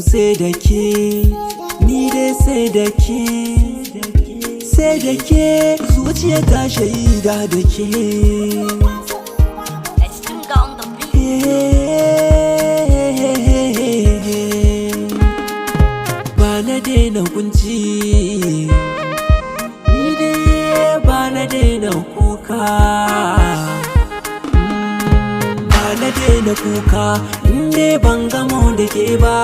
sai da ke, ni dai sai da ke, sai da ke, zuciya ta shaida da ke. Ba na daina kunci, ni dai ba na daina kuka. Ba na daina kuka, inda ban gamo da ke ba.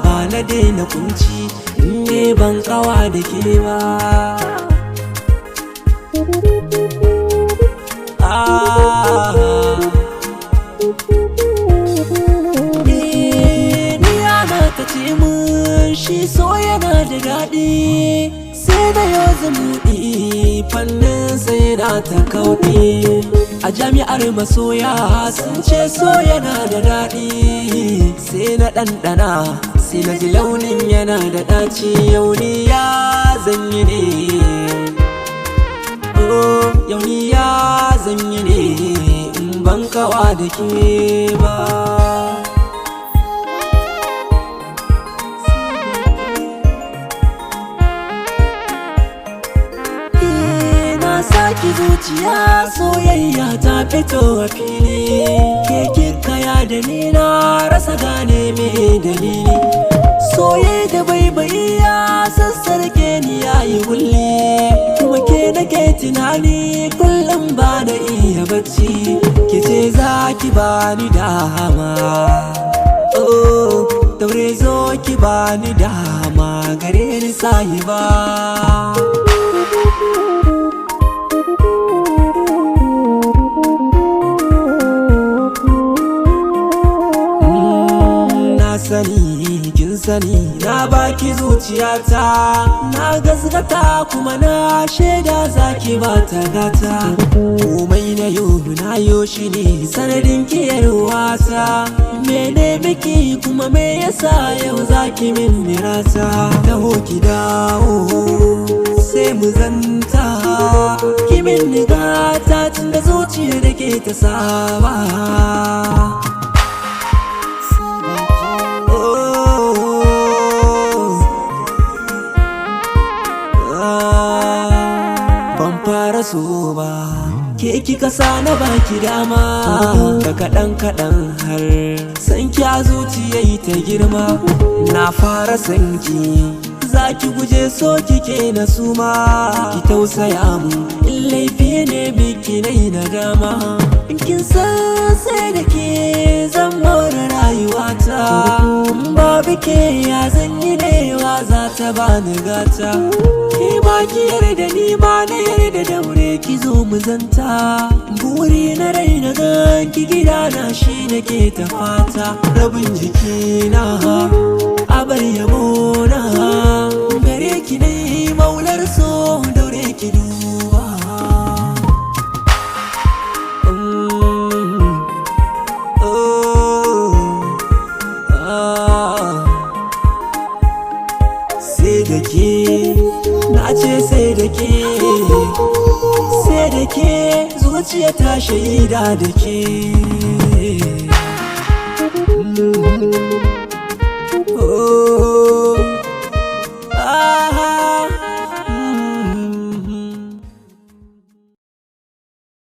Ba na daina kunci, inda ban kawa da ke ba. Ce mun shi so yana da daɗi, sai da yau zumuɗi fannin sai na ta kauɗi. A jami'ar masoya sun ce so yana da daɗi, sai na ɗanɗana sai na ji launin yana da ɗaci. Yau ni ya zanyi ne, oh yau ni ya zanyi ne in ban kawa da ke ba. Saki zuciya soyayya ta fito a fili, ke kaya da ni na rasa gane me dalili. Soye da baibayi ya sassarke ni yayi wulli, kuma ke nake tunani kullum ba na iya bacci. Ke ce za ki bani dama, oh daure zo ki bani dama gare ni sahiba. Sani kin sani na baki zuciyata, na gaskata kuma na shaida zaki bata gata. Komai na yo shi ne sanadin kiyarwata. Mene miki kuma me yasa yau zaki min mirata? Taho ki dawo sai mu zanta, ki min nigata tunda zuciyar da ke ta saba. Ban fara so ba, ke kika sa na baki dama. Da kaɗan har sanki a zuciya ta girma. Na fara sanki, zaki guje so kike na suma. Ki tausaya mu in laifi ne biki nai na dama. In kin san sai da ke zan more rayuwata, babu ke ya zanyi ne wa za ta bani gata. Ke ba ki yarda ni ba na yarda, daure ki zo mu zanta. Buri na rai na ganki gidana shi nake ta fata. Rabin jikina abar yabona gare ki ne maular so, daure ki duba. Sai da ke na ce, sai da ke, sai da ke, zuciya ta shaida da ke. Oh